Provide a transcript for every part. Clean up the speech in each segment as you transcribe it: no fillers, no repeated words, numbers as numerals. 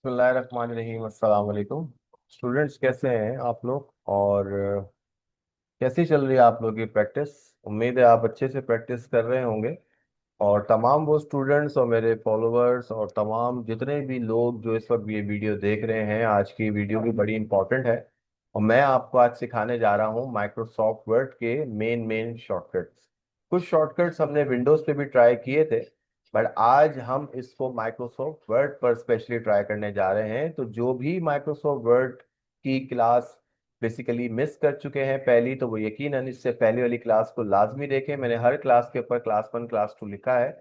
बिस्मिल्लाहिर्रहमानिर्रहीम। अस्सलाम वालेकुम स्टूडेंट्स, कैसे हैं आप लोग? और कैसी चल रही है आप लोग की प्रैक्टिस? उम्मीद है आप अच्छे से प्रैक्टिस कर रहे होंगे। और तमाम वो स्टूडेंट्स और मेरे फॉलोअर्स और तमाम जितने भी लोग जो इस वक्त ये वीडियो देख रहे हैं, आज की वीडियो भी बड़ी इंपॉर्टेंट है। और मैं आपको आज सिखाने जा रहा हूँ माइक्रोसॉफ्ट वर्ड के मेन मेन शॉर्टकट्स। कुछ शॉर्टकट्स हमने विंडोज पे भी ट्राई किए थे, बट आज हम इसको माइक्रोसॉफ्ट वर्ड पर स्पेशली ट्राई करने जा रहे हैं। तो जो भी माइक्रोसॉफ्ट वर्ड की क्लास बेसिकली मिस कर चुके हैं पहली, तो वो यकीनन इससे पहले वाली क्लास को लाजमी देखें। मैंने हर क्लास के ऊपर क्लास 1 क्लास 2 लिखा है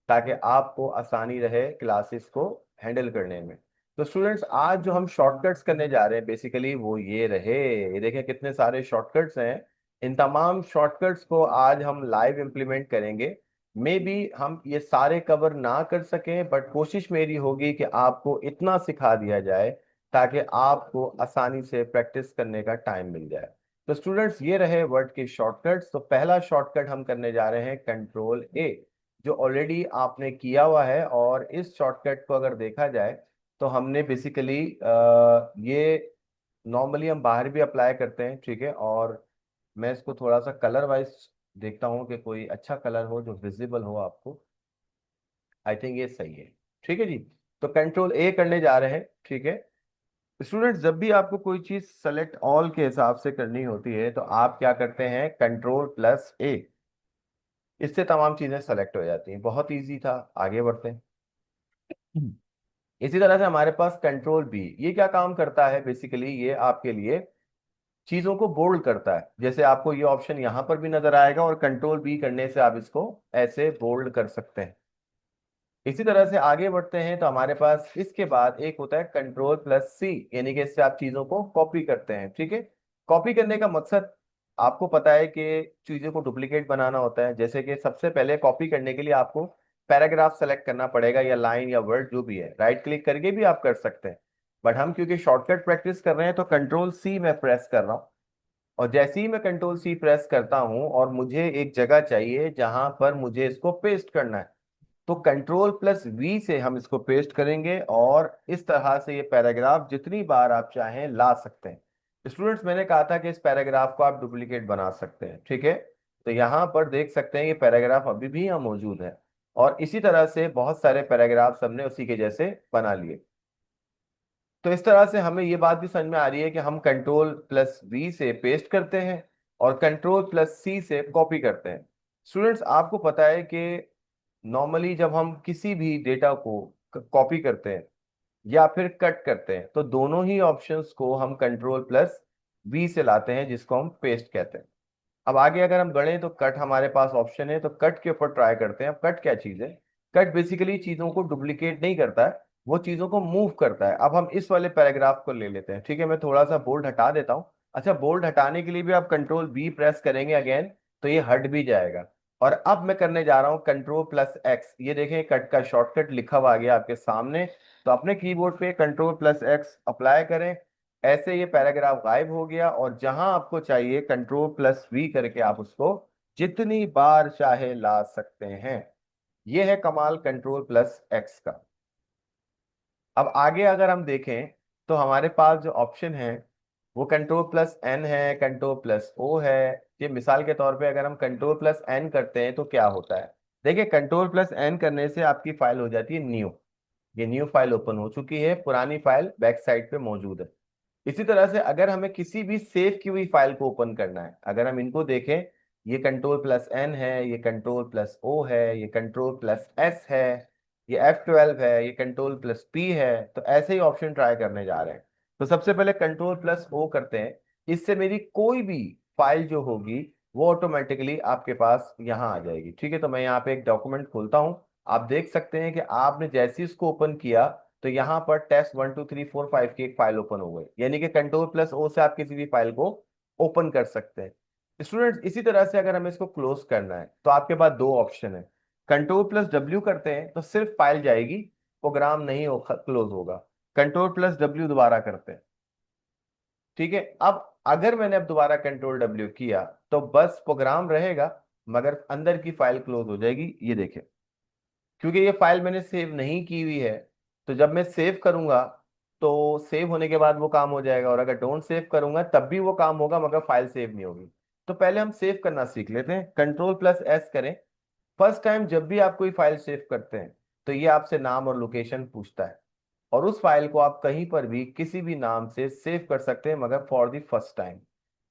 ताकि आपको आसानी रहे क्लासेस को हैंडल करने में। तो स्टूडेंट्स, आज जो हम शॉर्टकट्स करने जा रहे हैं बेसिकली वो ये रहे। ये देखें कितने सारे शॉर्टकट्स हैं। इन तमाम शॉर्टकट्स को आज हम लाइव इम्प्लीमेंट करेंगे। मे बी हम ये सारे कवर ना कर सकें, बट कोशिश मेरी होगी कि आपको इतना सिखा दिया जाए ताकि आपको आसानी से प्रैक्टिस करने का टाइम मिल जाए। तो स्टूडेंट्स, ये रहे वर्ड के शॉर्टकट्स। तो पहला शॉर्टकट हम करने जा रहे हैं कंट्रोल ए, जो ऑलरेडी आपने किया हुआ है। और इस शॉर्टकट को अगर देखा जाए तो हमने बेसिकली ये नॉर्मली हम बाहर भी अप्लाई करते हैं, ठीक है। और मैं इसको थोड़ा सा कलर वाइज देखता हूँ कि कोई अच्छा कलर हो जो विजिबल हो आपको। आई थिंक ये सही है, ठीक है जी। तो कंट्रोल ए करने जा रहे हैं, ठीक है। स्टूडेंट्स, जब भी आपको कोई चीज सेलेक्ट ऑल के हिसाब से करनी होती है तो आप क्या करते हैं, कंट्रोल प्लस ए। इससे तमाम चीजें सेलेक्ट हो जाती हैं। बहुत इजी था, आगे बढ़ते हैं। इसी तरह से हमारे पास कंट्रोल बी, ये क्या काम करता है बेसिकली, ये आपके लिए चीजों को बोल्ड करता है। जैसे आपको ये ऑप्शन यहां पर भी नजर आएगा, और कंट्रोल बी करने से आप इसको ऐसे बोल्ड कर सकते हैं। इसी तरह से आगे बढ़ते हैं तो हमारे पास इसके बाद एक होता है कंट्रोल प्लस सी, यानी कि इससे आप चीजों को कॉपी करते हैं, ठीक है। कॉपी करने का मकसद आपको पता है कि चीजों को डुप्लीकेट बनाना होता है। जैसे कि सबसे पहले कॉपी करने के लिए आपको पैराग्राफ सेलेक्ट करना पड़ेगा, या लाइन या वर्ड जो भी है, राइट क्लिक करके भी आप कर सकते हैं। बट हम क्योंकि शॉर्टकट प्रैक्टिस कर रहे हैं तो कंट्रोल सी मैं प्रेस कर रहा हूँ। और जैसे ही मैं कंट्रोल सी प्रेस करता हूं और मुझे एक जगह चाहिए जहां पर मुझे इसको पेस्ट करना है, तो कंट्रोल प्लस वी से हम इसको पेस्ट करेंगे। और इस तरह से ये पैराग्राफ जितनी बार आप चाहें ला सकते हैं। स्टूडेंट्स, मैंने कहा था कि इस पैराग्राफ को आप डुप्लीकेट बना सकते हैं, ठीक है। तो यहाँ पर देख सकते हैं ये पैराग्राफ अभी भी यहाँ मौजूद है। और इसी तरह से बहुत सारे पैराग्राफ हमने उसी के जैसे बना लिए। तो इस तरह से हमें ये बात भी समझ में आ रही है कि हम कंट्रोल प्लस वी से पेस्ट करते हैं और कंट्रोल प्लस सी से कॉपी करते हैं। स्टूडेंट्स, आपको पता है कि नॉर्मली जब हम किसी भी डेटा को कॉपी करते हैं या फिर कट करते हैं, तो दोनों ही ऑप्शंस को हम कंट्रोल प्लस वी से लाते हैं, जिसको हम पेस्ट कहते हैं। अब आगे अगर हम बढ़े तो कट हमारे पास ऑप्शन है, तो कट के ऊपर ट्राई करते हैं। अब कट क्या चीज है? कट बेसिकली चीजों को डुप्लीकेट नहीं करता है, वो चीजों को मूव करता है। अब हम इस वाले पैराग्राफ को ले लेते हैं, ठीक है। मैं थोड़ा सा बोल्ड हटा देता हूँ। अच्छा, बोल्ड हटाने के लिए भी आप कंट्रोल बी प्रेस करेंगे अगेन, तो ये हट भी जाएगा। और अब मैं करने जा रहा हूँ कंट्रोल प्लस एक्स। ये देखें कट का शॉर्टकट लिखा हुआ आ गया आपके सामने। तो अपने कीबोर्ड पे कंट्रोल प्लस एक्स अप्लाई करें। ऐसे ये पैराग्राफ गायब हो गया, और जहां आपको चाहिए कंट्रोल प्लस वी करके आप उसको जितनी बार चाहे ला सकते हैं। ये है कमाल कंट्रोल प्लस एक्स का। अब आगे अगर हम देखें तो हमारे पास जो ऑप्शन है वो कंट्रोल प्लस एन है, कंट्रोल प्लस ओ है। ये मिसाल के तौर पे अगर हम कंट्रोल प्लस एन करते हैं तो क्या होता है? देखिए, कंट्रोल प्लस एन करने से आपकी फाइल हो जाती है न्यू। ये न्यू फाइल ओपन हो चुकी है, पुरानी फाइल बैक साइड पे मौजूद है। इसी तरह से अगर हमें किसी भी सेव की हुई फाइल को ओपन करना है, अगर हम इनको देखें, ये कंट्रोल प्लस एन है, ये कंट्रोल प्लस ओ है, ये कंट्रोल प्लस एस है, ये F12 है, ये कंट्रोल प्लस पी है। तो ऐसे ही ऑप्शन ट्राई करने जा रहे हैं। तो सबसे पहले कंट्रोल प्लस ओ करते हैं। इससे मेरी कोई भी फाइल जो होगी वो ऑटोमेटिकली आपके पास यहाँ आ जाएगी, ठीक है। तो मैं यहाँ पे एक डॉक्यूमेंट खोलता हूँ। आप देख सकते हैं कि आपने जैसे ही इसको ओपन किया तो यहाँ पर टेस्ट 1 2 3 4 5 की एक फाइल ओपन हो गई, यानी कि कंट्रोल प्लस ओ से आप किसी भी फाइल को ओपन कर सकते हैं। स्टूडेंट्स, इसी तरह से अगर हमें इसको क्लोज करना है तो आपके पास दो ऑप्शन है। कंट्रोल प्लस डब्ल्यू करते हैं तो सिर्फ फाइल जाएगी, प्रोग्राम नहीं हो क्लोज होगा। कंट्रोल प्लस डब्ल्यू दोबारा करते हैं, ठीक है। अब अगर मैंने अब दोबारा कंट्रोल डब्ल्यू किया तो बस प्रोग्राम रहेगा, मगर अंदर की फाइल क्लोज हो जाएगी। ये देखें, क्योंकि ये फाइल मैंने सेव नहीं की हुई है। तो जब मैं सेव करूंगा तो सेव होने के बाद वो काम हो जाएगा, और अगर डोंट सेव करूंगा तब भी वो काम होगा मगर फाइल सेव नहीं होगी। तो पहले हम सेव करना सीख लेते हैं, कंट्रोल+S करें। फर्स्ट टाइम जब भी आप कोई फाइल सेव करते हैं तो ये आपसे नाम और लोकेशन पूछता है, और उस फाइल को आप कहीं पर भी किसी भी नाम से सेव कर सकते हैं मगर फॉर द फर्स्ट टाइम।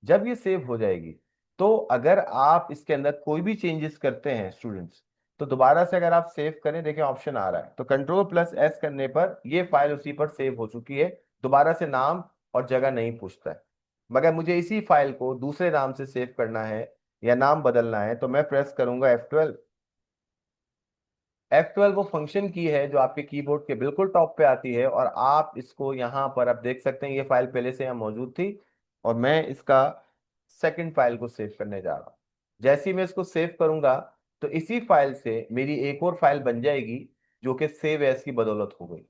जब ये सेव हो जाएगी तो अगर आप इसके अंदर कोई भी चेंजेस करते हैं स्टूडेंट्स, तो दोबारा से अगर आप सेव करें, देखिए ऑप्शन आ रहा है, तो कंट्रोल+S करने पर ये फाइल उसी पर सेव हो चुकी है, दोबारा से नाम और जगह नहीं पूछता है। मगर मुझे इसी फाइल को दूसरे नाम से सेव करना है या नाम बदलना है, तो मैं प्रेस करूंगा F12। F12 वो फंक्शन की है जो आपके कीबोर्ड के बिल्कुल टॉप पे आती है, और आप इसको यहाँ पर आप देख सकते हैं, ये फाइल पहले से यहाँ मौजूद थी, और मैं इसका सेकंड फाइल को सेव करने जा रहा हूँ। जैसे ही मैं इसको सेव करूंगा तो इसी फाइल से मेरी एक और फाइल बन जाएगी जो कि सेव एज की बदौलत हो गई।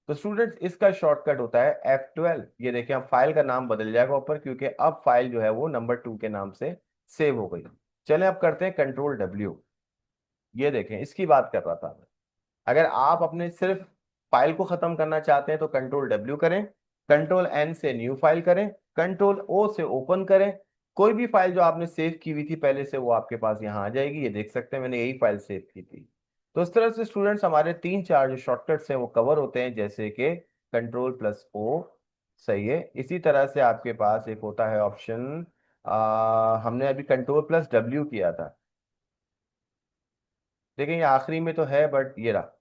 तो स्टूडेंट्स इसका शॉर्टकट होता है F12। ये देखिए अब फाइल का नाम बदल जाएगा ऊपर, क्योंकि अब फाइल जो है वो नंबर 2 के नाम से सेव हो गई। चलें अब करते हैं कंट्रोल W। ये देखें इसकी बात कर रहा था मैं। अगर आप अपने सिर्फ फाइल को खत्म करना चाहते हैं तो कंट्रोल W करें, कंट्रोल N से न्यू फाइल करें, कंट्रोल O से ओपन करें। कोई भी फाइल जो आपने सेव की हुई थी पहले से वो आपके पास यहाँ आ जाएगी। ये देख सकते हैं मैंने यही फाइल सेव की थी। तो इस तरह से स्टूडेंट्स हमारे 3-4 जो शॉर्टकट्स हैं वो कवर होते हैं, जैसे कि कंट्रोल+O। सही है। इसी तरह से आपके पास एक होता है ऑप्शन, हमने अभी कंट्रोल+W किया था, लेकिन ये आखिरी में तो है, बट ये रहा।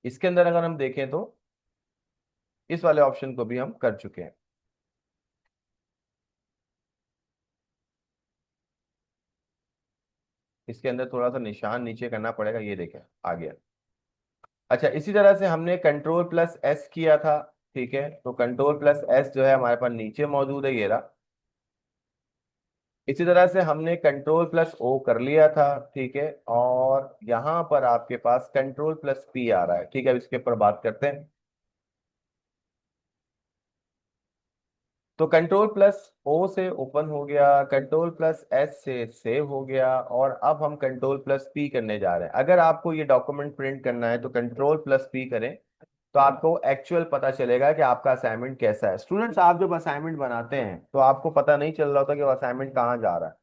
इसके अंदर अगर हम देखें तो इस वाले ऑप्शन को भी हम कर चुके हैं। इसके अंदर थोड़ा सा निशान नीचे करना पड़ेगा, ये देखें आ गया। अच्छा, इसी तरह से हमने कंट्रोल+S किया था। ठीक है, तो कंट्रोल+S जो है हमारे पास नीचे मौजूद है, ये रहा। इसी तरह से हमने कंट्रोल+O कर लिया था। ठीक है, और यहाँ पर आपके पास कंट्रोल+P आ रहा है। ठीक है, अब इसके ऊपर बात करते हैं। तो कंट्रोल+O से ओपन हो गया, कंट्रोल+S से सेव हो गया, और अब हम कंट्रोल+P करने जा रहे हैं। अगर आपको ये डॉक्यूमेंट प्रिंट करना है तो कंट्रोल+P करें, तो आपको एक्चुअल पता चलेगा कि आपका असाइनमेंट कैसा है। स्टूडेंट्स आप जब असाइनमेंट बनाते हैं तो आपको पता नहीं चल रहा होता कि वो असाइनमेंट कहाँ जा रहा है।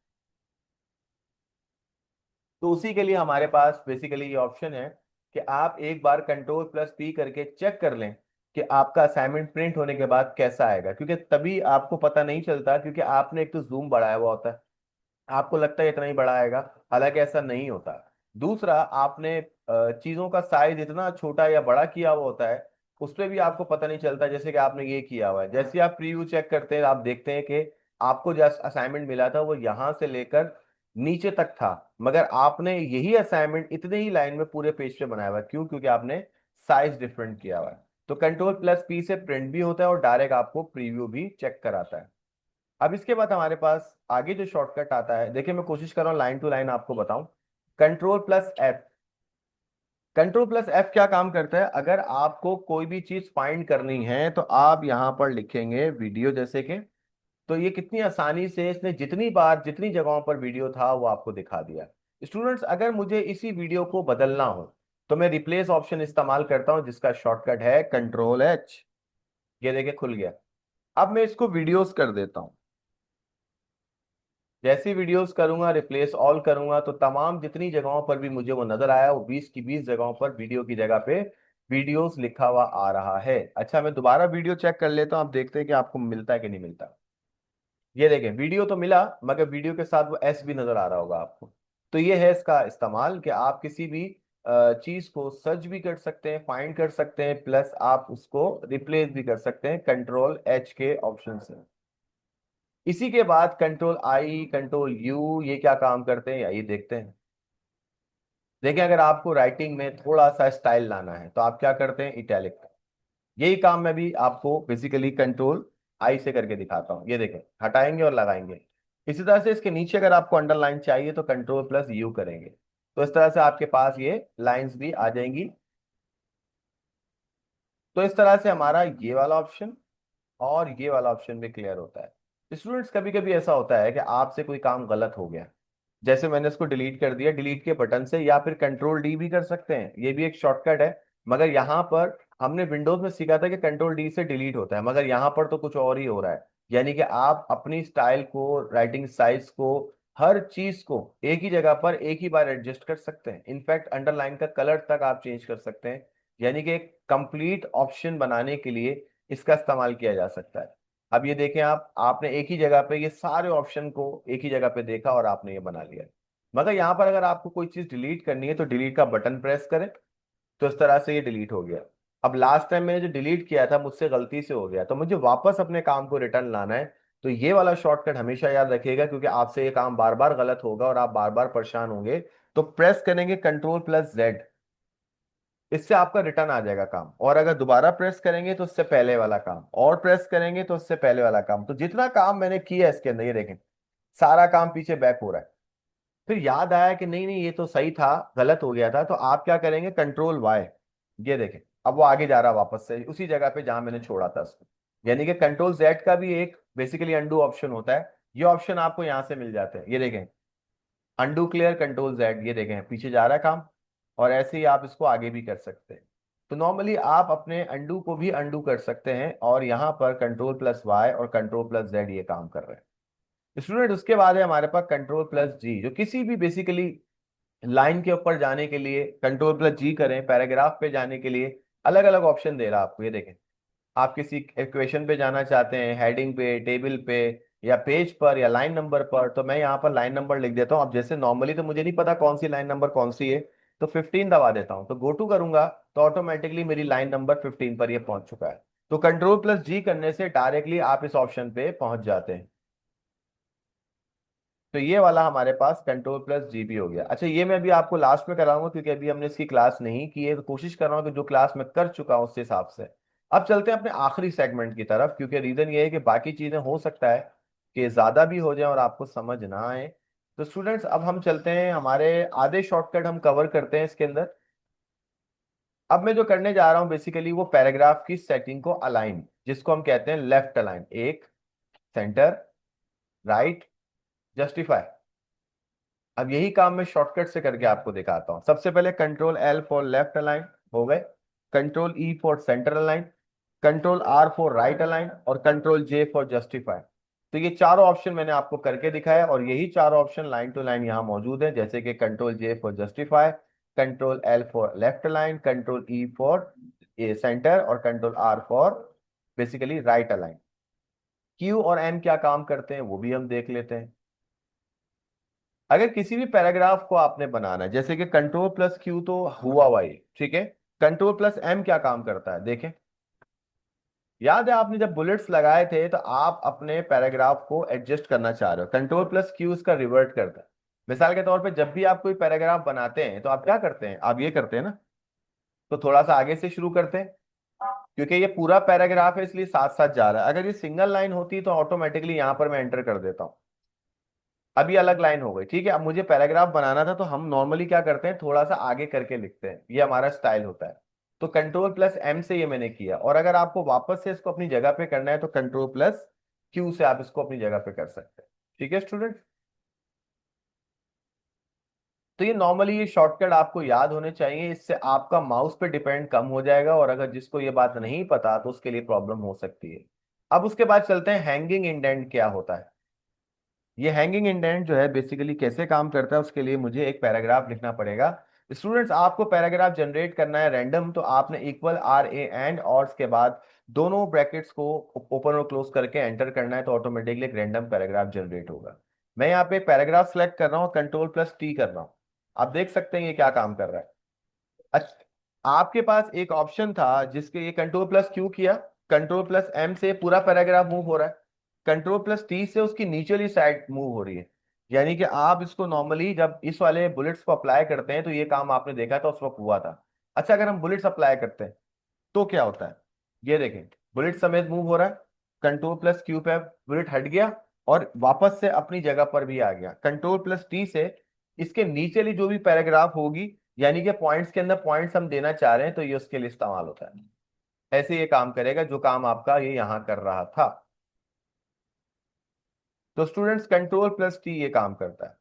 तो उसी के लिए हमारे पास बेसिकली ये ऑप्शन है कि आप एक बार कंट्रोल+P करके चेक कर लें कि आपका असाइनमेंट प्रिंट होने के बाद कैसा आएगा, क्योंकि तभी आपको पता नहीं चलता, क्योंकि आपने एक तो जूम बढ़ाया हुआ होता है, आपको लगता है इतना ही बड़ा आएगा, हालांकि ऐसा नहीं होता। दूसरा, आपने चीजों का साइज इतना छोटा या बड़ा किया हुआ होता है, उस पर भी आपको पता नहीं चलता। जैसे कि आपने ये किया हुआ है, जैसे ही आप प्रीव्यू चेक करते हैं आप देखते हैं कि आपको जो असाइनमेंट मिला था वो यहाँ से लेकर नीचे तक था, मगर आपने यही असाइनमेंट इतने ही लाइन में पूरे पेज पे बनाया हुआ है। क्यों? क्योंकि आपने साइज डिफरेंट किया हुआ है। तो कंट्रोल+P से प्रिंट भी होता है और डायरेक्ट आपको प्रीव्यू भी चेक कराता है। अब इसके बाद हमारे पास आगे जो शॉर्टकट आता है, देखिए मैं कोशिश कर रहा हूँ लाइन टू लाइन आपको बताऊं। कंट्रोल+F। कंट्रोल+F क्या काम करता है, अगर आपको कोई भी चीज फाइंड करनी है तो आप यहां पर लिखेंगे वीडियो जैसे कि, तो ये कितनी आसानी से इसने जितनी बार जितनी जगहों पर वीडियो था वो आपको दिखा दिया। स्टूडेंट्स अगर मुझे इसी वीडियो को बदलना हो तो मैं रिप्लेस ऑप्शन इस्तेमाल करता हूं, जिसका शॉर्टकट है कंट्रोल+H। ये देखिए खुल गया। अब मैं इसको वीडियोस कर देता हूं। जैसी वीडियोस करूंगा, रिप्लेस ऑल करूंगा, तो तमाम जितनी जगहों पर भी मुझे वो नजर आया, वो 20 की 20 जगहों पर वीडियो की जगह पे वीडियोस लिखा हुआ आ रहा है। अच्छा, मैं दोबारा वीडियो चेक कर लेता हूं, आप देखते हैं कि आपको मिलता है कि नहीं मिलता। ये देखें वीडियो तो मिला, मगर वीडियो के साथ वो एस भी नजर आ रहा होगा आपको। तो ये है इसका इस्तेमाल कि आप किसी भी चीज को सर्च भी कर सकते हैं, फाइंड कर सकते हैं, प्लस आप उसको रिप्लेस भी कर सकते हैं कंट्रोल+H के ऑप्शन से। इसी के बाद कंट्रोल+I, कंट्रोल+U ये क्या काम करते हैं आइए देखते हैं। देखिए अगर आपको राइटिंग में थोड़ा सा स्टाइल लाना है तो आप क्या करते हैं, इटैलिक। यही काम मैं भी आपको बेसिकली कंट्रोल+I से करके दिखाता हूँ। ये देखें, हटाएंगे और लगाएंगे। इसी तरह से इसके नीचे अगर आपको अंडरलाइन चाहिए तो कंट्रोल+U करेंगे, तो इस तरह से आपके पास ये लाइंस भी आ जाएंगी। तो इस तरह से हमारा ये वाला ऑप्शन और ये वाला ऑप्शन भी क्लियर होता है। स्टूडेंट्स कभी कभी ऐसा होता है कि आपसे कोई काम गलत हो गया, जैसे मैंने इसको डिलीट कर दिया, डिलीट के बटन से, या फिर कंट्रोल D भी कर सकते हैं, ये भी एक शॉर्टकट है। मगर यहाँ पर हमने विंडोज में सीखा था कि कंट्रोल डी से डिलीट होता है, मगर यहाँ पर तो कुछ और ही हो रहा है। यानी कि आप अपनी स्टाइल को, राइटिंग साइज को, हर चीज को एक ही जगह पर एक ही बार एडजस्ट कर सकते हैं। इनफैक्ट अंडरलाइन का कलर तक आप चेंज कर सकते हैं। यानी कि एक कंप्लीट ऑप्शन बनाने के लिए इसका इस्तेमाल किया जा सकता है। अब ये देखें, आपने एक ही जगह पे ये सारे ऑप्शन को एक ही जगह पे देखा और आपने ये बना लिया। मगर यहाँ पर अगर आपको कोई चीज डिलीट करनी है तो डिलीट का बटन प्रेस करें, तो इस तरह से ये डिलीट हो गया। अब लास्ट टाइम मैंने जो डिलीट किया था मुझसे गलती से हो गया, तो मुझे वापस अपने काम को रिटर्न लाना है। तो ये वाला शॉर्टकट हमेशा याद रखिएगा, क्योंकि आपसे ये काम बार बार गलत होगा और आप बार बार परेशान होंगे। तो प्रेस करेंगे कंट्रोल+Z, इससे आपका रिटर्न आ जाएगा काम। और अगर दोबारा प्रेस करेंगे तो उससे पहले वाला काम, और प्रेस करेंगे तो उससे पहले वाला काम। तो जितना काम मैंने किया इसके अंदर, ये देखें सारा काम पीछे बैक हो रहा है। फिर याद आया कि नहीं नहीं, ये तो सही था, गलत हो गया था। तो आप क्या करेंगे, कंट्रोल+Y, ये देखें अब वो आगे जा रहा है वापस से उसी जगह पे जहां मैंने छोड़ा था उसको। यानी कि कंट्रोल Z का भी एक बेसिकली अंडू ऑप्शन होता है। ये ऑप्शन आपको यहां से मिल जाते हैं, ये देखें अंडू क्लियर कंट्रोल Z, ये देखें पीछे जा रहा है काम। और ऐसे ही आप इसको आगे भी कर सकते हैं। तो नॉर्मली आप अपने अंडू को भी अंडू कर सकते हैं, और यहाँ पर कंट्रोल+Y और कंट्रोल+Z ये काम कर रहे हैं स्टूडेंट। उसके बाद है हमारे पास कंट्रोल+G, जो किसी भी बेसिकली लाइन के ऊपर जाने के लिए कंट्रोल+G करें, पैराग्राफ पे जाने के लिए अलग अलग ऑप्शन दे रहा है आपको। ये देखें, आप किसी इक्वेशन पे जाना चाहते हैं, हेडिंग पे, टेबल पे, या पेज पर, या लाइन नंबर पर, तो मैं यहाँ पर लाइन नंबर लिख देता हूँ। अब जैसे नॉर्मली तो मुझे नहीं पता कौन सी लाइन नंबर कौन सी है, तो 15 दबा देता हूँ। तो गो टू करूंगा तो ऑटोमेटिकली मेरी लाइन नंबर 15 पर ये पहुंच चुका है। तो कंट्रोल+G करने से डायरेक्टली आप इस ऑप्शन पे पहुंच जाते हैं। तो ये वाला हमारे पास कंट्रोल+G भी हो गया। अच्छा, ये मैं अभी आपको लास्ट में कराऊंगा, क्योंकि अभी हमने इसकी क्लास नहीं की है। तो कोशिश कर रहा हूँ कि जो क्लास मैं कर चुका हूँ उस हिसाब से। अब चलते हैं अपने आखिरी सेगमेंट की तरफ, क्योंकि रीजन ये है कि बाकी चीजें हो सकता है कि ज्यादा भी हो जाए और आपको समझ ना आए। तो स्टूडेंट्स, अब हम चलते हैं, हमारे आधे शॉर्टकट हम कवर करते हैं इसके अंदर। अब मैं जो करने जा रहा हूँ बेसिकली वो पैराग्राफ की सेटिंग को अलाइन, जिसको हम कहते हैं लेफ्ट अलाइन, एक, सेंटर, राइट, जस्टिफाई। अब यही काम मैं शॉर्टकट से करके आपको दिखाता हूं। सबसे पहले कंट्रोल+L फॉर लेफ्ट अलाइन हो गए, control E for centre align, control R for right align, और कंट्रोल+J फॉर जस्टिफाई। तो ये चारों ऑप्शन मैंने आपको करके दिखाया, और यही चारों ऑप्शन लाइन टू लाइन यहाँ मौजूद है, जैसे कि control J for justify, control L for left align, control E for centre, और control R for basically right align. Q और M क्या काम करते हैं वो भी हम देख लेते हैं। अगर किसी भी पैराग्राफ को आपने बनाना है, जैसे कि कंट्रोल+Q तो हुआ हुआ ही, ठीक है। कंट्रोल+M क्या काम करता है देखें। याद है आपने जब बुलेट्स लगाए थे तो आप अपने पैराग्राफ को एडजस्ट करना चाह रहे हो, कंट्रोल+Q उसका रिवर्ट करता है। मिसाल के तौर पे जब भी आप कोई पैराग्राफ बनाते हैं तो आप क्या करते हैं, आप ये करते हैं ना, तो थोड़ा सा आगे से शुरू करते हैं, क्योंकि ये पूरा पैराग्राफ है इसलिए साथ साथ जा रहा है। अगर ये सिंगल लाइन होती तो ऑटोमेटिकली यहां पर मैं एंटर कर देता हूं। अब ये अलग लाइन हो गई, ठीक है। अब मुझे पैराग्राफ बनाना था तो हम नॉर्मली क्या करते हैं, थोड़ा सा आगे करके लिखते हैं, ये हमारा स्टाइल होता है। तो कंट्रोल+M से ये मैंने किया, और अगर आपको वापस से इसको अपनी जगह पे करना है तो कंट्रोल+Q से आप इसको अपनी जगह पे कर सकते हैं, ठीक है स्टूडेंट। तो ये नॉर्मली ये शॉर्टकट आपको याद होने चाहिए, इससे आपका माउस पे डिपेंड कम हो जाएगा, और अगर जिसको ये बात नहीं पता तो उसके लिए प्रॉब्लम हो सकती है। अब उसके बाद चलते हैं हैंगिंग इंडेंट क्या होता है। ये हैंगिंग इंडेंट जो है बेसिकली कैसे काम करता है, उसके लिए मुझे एक पैराग्राफ लिखना पड़ेगा। स्टूडेंट्स, आपको पैराग्राफ जनरेट करना है रैंडम, तो आपने इक्वल RA एंड और उसके बाद दोनों ब्रैकेट्स को ओपन और क्लोज करके एंटर करना है, तो ऑटोमेटिकली एक रैंडम पैराग्राफ जनरेट होगा। मैं यहाँ पे एक पैराग्राफ सेलेक्ट कर रहा हूँ, कंट्रोल+T कर रहा हूँ। आप देख सकते हैं ये क्या काम कर रहा है। अच्छा, आपके पास एक ऑप्शन था जिसके ये कंट्रोल+Q किया, कंट्रोल+M से पूरा पैराग्राफ मूव हो रहा है, कंट्रोल+T से उसकी नीचली साइड मूव हो रही है। यानी कि आप इसको नॉर्मली जब इस वाले बुलेट्स को अप्लाई करते हैं तो ये काम आपने देखा था उस वक्त हुआ था। अच्छा, अगर हम बुलेट्स अप्लाई करते हैं तो क्या होता है, ये देखें बुलेट समेत मूव हो रहा है। कंट्रोल+Q पे बुलेट हट गया और वापस से अपनी जगह पर भी आ गया। कंट्रोल+T से इसके नीचे जो भी पैराग्राफ होगी, यानी कि पॉइंट्स के अंदर पॉइंट्स हम देना चाह रहे हैं, तो ये उसके लिए इस्तेमाल होता है। ऐसे ये काम करेगा जो काम आपका ये यहां कर रहा था। तो स्टूडेंट्स, कंट्रोल+T ये काम करता है।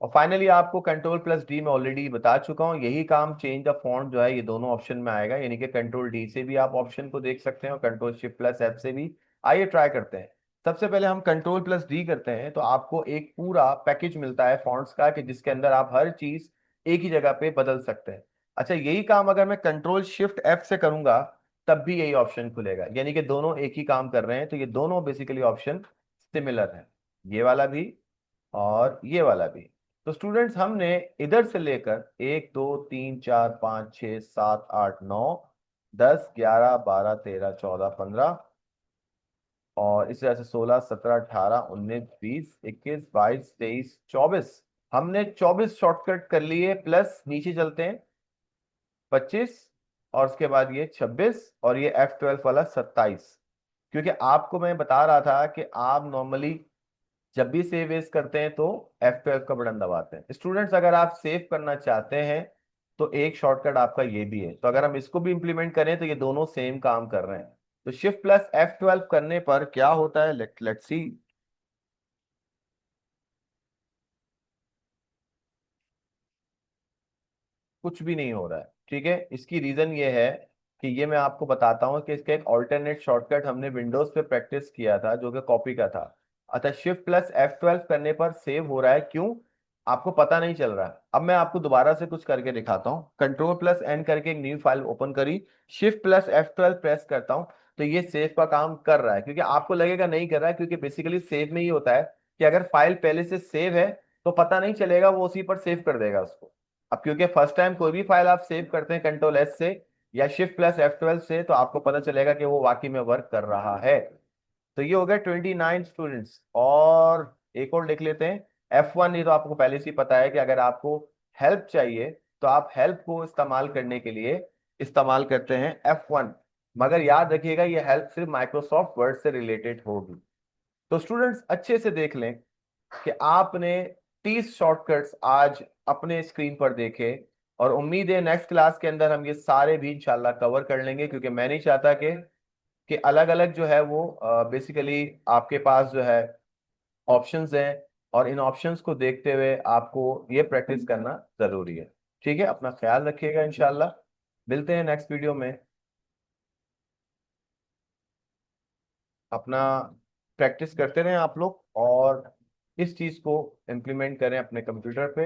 और फाइनली आपको कंट्रोल प्लस डी में ऑलरेडी बता चुका हूँ, यही काम चेंज द फॉन्ट जो है ये दोनों ऑप्शन में आएगा, यानी कि कंट्रोल डी से भी आप ऑप्शन को देख सकते हैं और कंट्रोल शिफ्ट प्लस एफ से भी। आइए ट्राई करते हैं। सबसे पहले हम कंट्रोल प्लस डी करते हैं तो आपको एक पूरा पैकेज मिलता है फॉन्ट्स का कि जिसके अंदर आप हर चीज एक ही जगह पे बदल सकते हैं। अच्छा, यही काम अगर मैं कंट्रोल शिफ्ट एफ से करूंगा तब भी यही ऑप्शन खुलेगा, यानी कि दोनों एक ही काम कर रहे हैं। तो ये दोनों बेसिकली ऑप्शन सिमिलर है, ये वाला भी और ये वाला भी। तो स्टूडेंट्स हमने इधर से लेकर 1 2 3 4 5 6 7 8 9 10 11 12 13 14 15 और इस तरह से 16 17 18 19 20 21 22 23 24, हमने 24 शॉर्टकट कर लिए। प्लस नीचे चलते हैं 25 और उसके बाद ये 26 और ये F12 वाला 27। क्योंकि आपको मैं बता रहा था कि आप नॉर्मली जब भी सेव एज करते हैं तो F12 का बटन दबाते हैं। स्टूडेंट्स अगर आप सेव करना चाहते हैं तो एक शॉर्टकट आपका ये भी है, तो अगर हम इसको भी इंप्लीमेंट करें तो ये दोनों सेम काम कर रहे हैं। तो शिफ्ट प्लस F12 करने पर क्या होता है, लेट्स सी। कुछ भी नहीं हो रहा है, ठीक है। इसकी रीजन ये है कि ये मैं आपको बताता हूँ कि इसका एक ऑल्टरनेट शॉर्टकट हमने विंडोज पे प्रैक्टिस किया था जो कि कॉपी का था। अतः शिफ्ट प्लस F12 करने पर सेव हो रहा है, क्यों आपको पता नहीं चल रहा है। अब मैं आपको दोबारा से कुछ करके दिखाता हूँ। कंट्रोल प्लस एन करके एक न्यू फाइल ओपन करी, शिफ्ट प्लस F12 प्रेस करता हूँ तो ये सेव का काम कर रहा है। क्योंकि आपको लगेगा नहीं कर रहा है, क्योंकि बेसिकली सेव में ही होता है कि अगर फाइल पहले से सेव है तो पता नहीं चलेगा, वो उसी पर सेव कर देगा उसको। अब क्योंकि फर्स्ट टाइम कोई भी फाइल आप सेव करते हैं कंट्रोल एस से या शिफ्ट प्लस F12 से तो आपको पता चलेगा कि वो वाकई में वर्क कर रहा है। तो ये हो गया 29 स्टूडेंट्स। और एक और लिख लेते हैं F1। ये तो आपको पहले से ही पता है कि अगर आपको हेल्प चाहिए तो आप हेल्प को इस्तेमाल करने के लिए इस्तेमाल करते हैं F1। मगर याद रखिएगा ये हेल्प सिर्फ माइक्रोसॉफ्ट वर्ड से रिलेटेड होगी। तो स्टूडेंट्स अच्छे से देख लें कि आपने 30 शॉर्टकट्स आज अपने स्क्रीन पर देखे, और उम्मीद है नेक्स्ट क्लास के अंदर हम ये सारे भी इंशाल्लाह कवर कर लेंगे। क्योंकि मैं नहीं चाहता कि अलग अलग जो है वो बेसिकली आपके पास जो है ऑप्शंस हैं, और इन ऑप्शंस को देखते हुए आपको ये प्रैक्टिस करना जरूरी है। ठीक है, अपना ख्याल रखिएगा, इंशाल्लाह मिलते हैं नेक्स्ट वीडियो में। अपना प्रैक्टिस करते रहें आप लोग और इस चीज को इम्प्लीमेंट करें अपने कंप्यूटर पे।